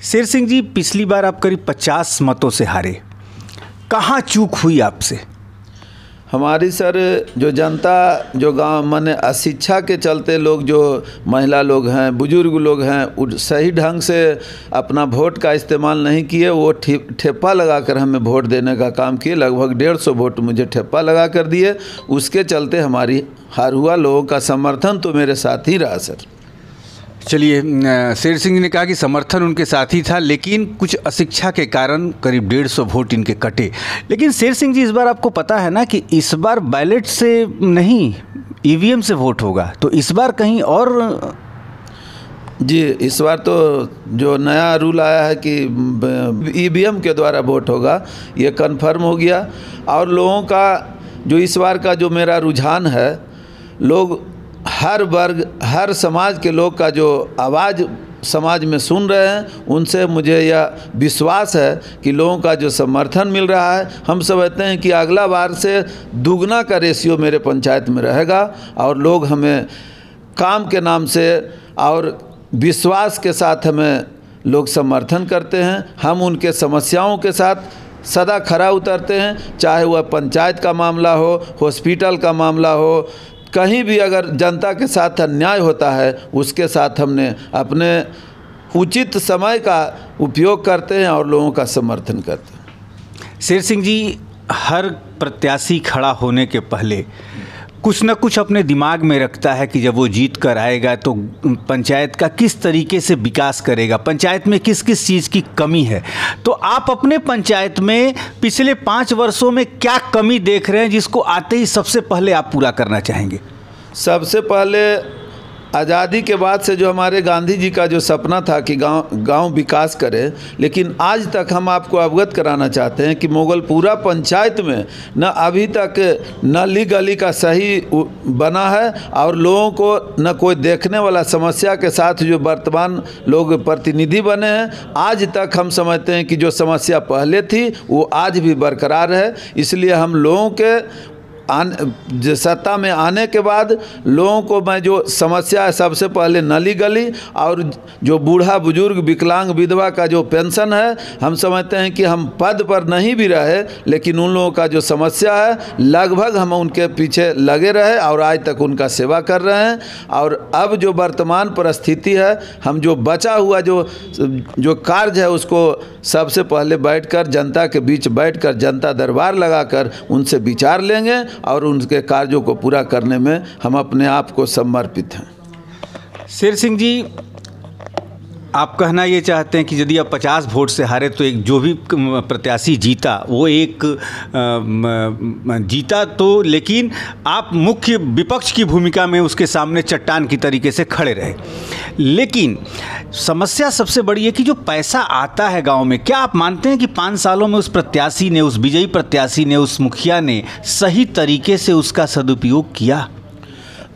शेर सिंह जी, पिछली बार आप करीब 50 मतों से हारे। कहाँ चूक हुई आपसे? हमारी सर जो जनता, जो गांव माने अशिक्षा के चलते लोग, जो महिला लोग हैं, बुजुर्ग लोग हैं, सही ढंग से अपना वोट का इस्तेमाल नहीं किए। वो ठेप्पा लगाकर हमें वोट देने का काम किए। लगभग 150 वोट मुझे ठेप्पा लगा कर दिए। उसके चलते हमारी हार हुआ। लोगों का समर्थन तो मेरे साथ ही रहा सर। चलिए, शेर सिंह ने कहा कि समर्थन उनके साथ ही था, लेकिन कुछ अशिक्षा के कारण करीब 150 वोट इनके कटे। लेकिन शेर सिंह जी, इस बार आपको पता है ना कि इस बार बैलेट से नहीं, ईवीएम से वोट होगा। तो इस बार कहीं और? जी, इस बार तो जो नया रूल आया है कि ईवीएम के द्वारा वोट होगा, ये कन्फर्म हो गया। और लोगों का जो इस बार का जो मेरा रुझान है, लोग हर वर्ग, हर समाज के लोग का जो आवाज़ समाज में सुन रहे हैं, उनसे मुझे यह विश्वास है कि लोगों का जो समर्थन मिल रहा है। हम समझते हैं कि अगला बार से दुगना का रेशियो मेरे पंचायत में रहेगा और लोग हमें काम के नाम से और विश्वास के साथ हमें लोग समर्थन करते हैं। हम उनके समस्याओं के साथ सदा खरा उतरते हैं, चाहे वह पंचायत का मामला हो, हॉस्पिटल का मामला हो, कहीं भी अगर जनता के साथ अन्याय होता है, उसके साथ हमने अपने उचित समय का उपयोग करते हैं और लोगों का समर्थन करते हैं। शेर सिंह जी, हर प्रत्याशी खड़ा होने के पहले कुछ न कुछ अपने दिमाग में रखता है कि जब वो जीत कर आएगा तो पंचायत का किस तरीके से विकास करेगा, पंचायत में किस किस चीज़ की कमी है। तो आप अपने पंचायत में पिछले 5 वर्षों में क्या कमी देख रहे हैं, जिसको आते ही सबसे पहले आप पूरा करना चाहेंगे? सबसे पहले आज़ादी के बाद से जो हमारे गांधी जी का जो सपना था कि गांव विकास करे, लेकिन आज तक हम आपको अवगत कराना चाहते हैं कि मोगलपुरा पंचायत में न अभी तक नाली गली का सही बना है और लोगों को न कोई देखने वाला। समस्या के साथ जो वर्तमान लोग प्रतिनिधि बने हैं, आज तक हम समझते हैं कि जो समस्या पहले थी वो आज भी बरकरार है। इसलिए हम लोगों के सत्ता में आने के बाद लोगों को मैं जो समस्या है, सबसे पहले नाली गली और जो बूढ़ा बुजुर्ग विकलांग विधवा का जो पेंशन है, हम समझते हैं कि हम पद पर नहीं भी रहे, लेकिन उन लोगों का जो समस्या है लगभग हम उनके पीछे लगे रहे और आज तक उनका सेवा कर रहे हैं। और अब जो वर्तमान परिस्थिति है, हम जो बचा हुआ जो कार्य है, उसको सबसे पहले बैठकर जनता के बीच बैठकर जनता दरबार लगाकर उनसे विचार लेंगे और उनके कार्यों को पूरा करने में हम अपने आप को समर्पित हैं। शेर सिंह जी, आप कहना ये चाहते हैं कि यदि आप 50 वोट से हारे तो एक जो भी प्रत्याशी जीता वो एक जीता तो, लेकिन आप मुख्य विपक्ष की भूमिका में उसके सामने चट्टान की तरीके से खड़े रहे। लेकिन समस्या सबसे बड़ी है कि जो पैसा आता है गांव में, क्या आप मानते हैं कि 5 सालों में उस प्रत्याशी ने, उस विजयी प्रत्याशी ने, उस मुखिया ने सही तरीके से उसका सदुपयोग किया?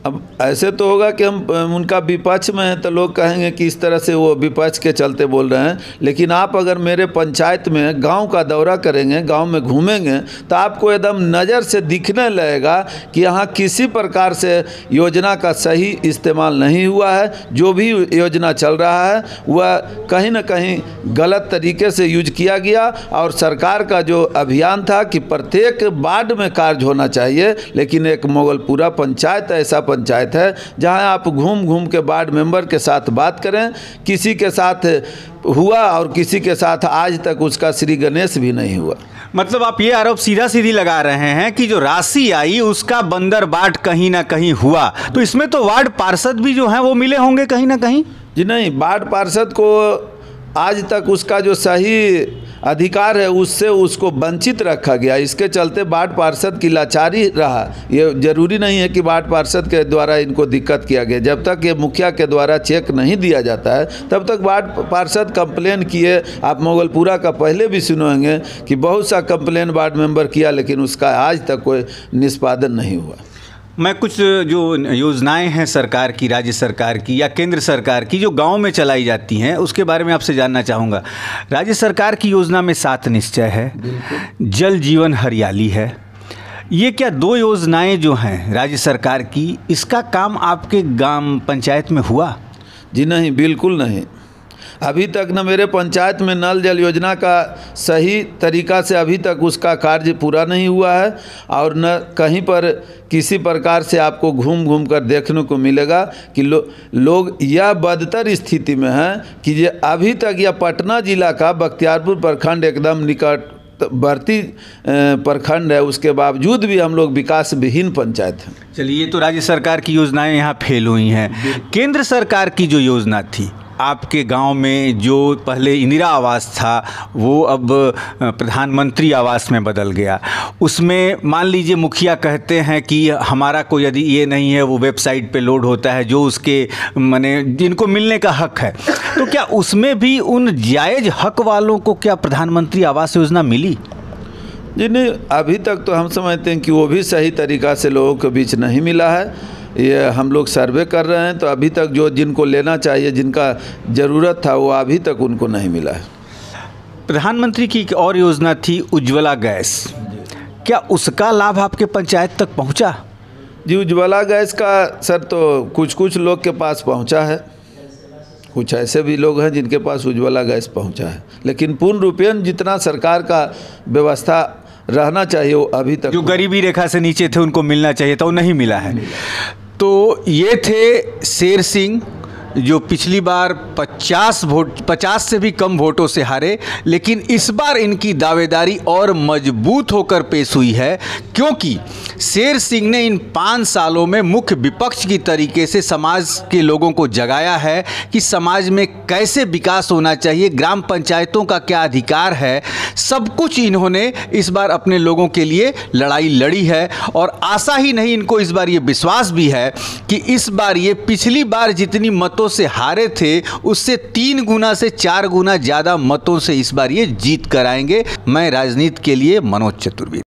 अब ऐसे तो होगा कि हम उनका विपक्ष में हैं तो लोग कहेंगे कि इस तरह से वो विपक्ष के चलते बोल रहे हैं। लेकिन आप अगर मेरे पंचायत में गांव का दौरा करेंगे, गांव में घूमेंगे, तो आपको एकदम नज़र से दिखने लगेगा कि यहाँ किसी प्रकार से योजना का सही इस्तेमाल नहीं हुआ है। जो भी योजना चल रहा है वह कहीं ना कहीं गलत तरीके से यूज किया गया। और सरकार का जो अभियान था कि प्रत्येक वार्ड में कार्य होना चाहिए, लेकिन एक मोगलपुरा पंचायत ऐसा पंचायत है जहां आप घूम घूम के वार्ड मेंबर के साथ बात करें, किसी के साथ हुआ और किसी के साथ आज तक उसका श्री गणेश भी नहीं हुआ। मतलब आप ये आरोप सीधा सीधी लगा रहे हैं कि जो राशि आई उसका बंदर बाट कहीं ना कहीं हुआ। तो इसमें तो वार्ड पार्षद भी जो हैं वो मिले होंगे कहीं ना कहीं? जी नहीं, वार्ड पार्षद को आज तक उसका जो सही अधिकार है उससे उसको वंचित रखा गया। इसके चलते वार्ड पार्षद की लाचारी रहा। ये जरूरी नहीं है कि वार्ड पार्षद के द्वारा इनको दिक्कत किया गया। जब तक ये मुखिया के द्वारा चेक नहीं दिया जाता है तब तक वार्ड पार्षद कंप्लेन किए। आप मोगलपुरा का पहले भी सुनेंगे कि बहुत सा कंप्लेन वार्ड मेंबर किया, लेकिन उसका आज तक कोई निष्पादन नहीं हुआ। मैं कुछ जो योजनाएं हैं सरकार की, राज्य सरकार की या केंद्र सरकार की, जो गांव में चलाई जाती हैं, उसके बारे में आपसे जानना चाहूँगा। राज्य सरकार की योजना में 7 निश्चय है, जल जीवन हरियाली है। ये क्या 2 योजनाएं जो हैं राज्य सरकार की, इसका काम आपके गांव पंचायत में हुआ? जी नहीं, बिल्कुल नहीं। अभी तक न मेरे पंचायत में नल जल योजना का सही तरीका से अभी तक उसका कार्य पूरा नहीं हुआ है, और न कहीं पर किसी प्रकार से आपको घूम घूम कर देखने को मिलेगा कि लोग यह बदतर स्थिति में हैं कि ये अभी तक यह पटना जिला का बख्तियारपुर प्रखंड एकदम निकटवर्ती प्रखंड है, उसके बावजूद भी हम लोग विकास विहीन पंचायत हैं। चलिए, ये तो राज्य सरकार की योजनाएं यहाँ फेल हुई हैं। केंद्र सरकार की जो योजना थी आपके गांव में, जो पहले इंदिरा आवास था वो अब प्रधानमंत्री आवास में बदल गया, उसमें मान लीजिए मुखिया कहते हैं कि हमारा कोई यदि ये नहीं है, वो वेबसाइट पे लोड होता है जो उसके माने जिनको मिलने का हक है, तो क्या उसमें भी उन जायज़ हक वालों को क्या प्रधानमंत्री आवास योजना मिली? जी नहीं, अभी तक तो हम समझते हैं कि वो भी सही तरीक़ा से लोगों के बीच नहीं मिला है। ये हम लोग सर्वे कर रहे हैं, तो अभी तक जो जिनको लेना चाहिए, जिनका ज़रूरत था, वो अभी तक उनको नहीं मिला है। प्रधानमंत्री की एक और योजना थी उज्ज्वला गैस, क्या उसका लाभ आपके पंचायत तक पहुंचा? जी, उज्ज्वला गैस का सर तो कुछ लोग के पास पहुंचा है, कुछ ऐसे भी लोग हैं जिनके पास उज्ज्वला गैस पहुंचा है, लेकिन पूर्ण रूपेण जितना सरकार का व्यवस्था रहना चाहिए वो अभी तक, जो गरीबी रेखा से नीचे थे उनको मिलना चाहिए था, वो नहीं मिला है। तो ये थे शेर सिंह, जो पिछली बार 50 से भी कम वोटों से हारे, लेकिन इस बार इनकी दावेदारी और मजबूत होकर पेश हुई है, क्योंकि शेर सिंह ने इन 5 सालों में मुख्य विपक्ष की तरीके से समाज के लोगों को जगाया है कि समाज में कैसे विकास होना चाहिए, ग्राम पंचायतों का क्या अधिकार है, सब कुछ इन्होंने इस बार अपने लोगों के लिए लड़ाई लड़ी है। और आशा ही नहीं, इनको इस बार ये विश्वास भी है कि इस बार ये पिछली बार जितनी मतों से हारे थे उससे 3 गुना से 4 गुना ज़्यादा मतों से इस बार ये जीत कर आएंगे। मैं राजनीति के लिए मनोज चतुर्वेदी।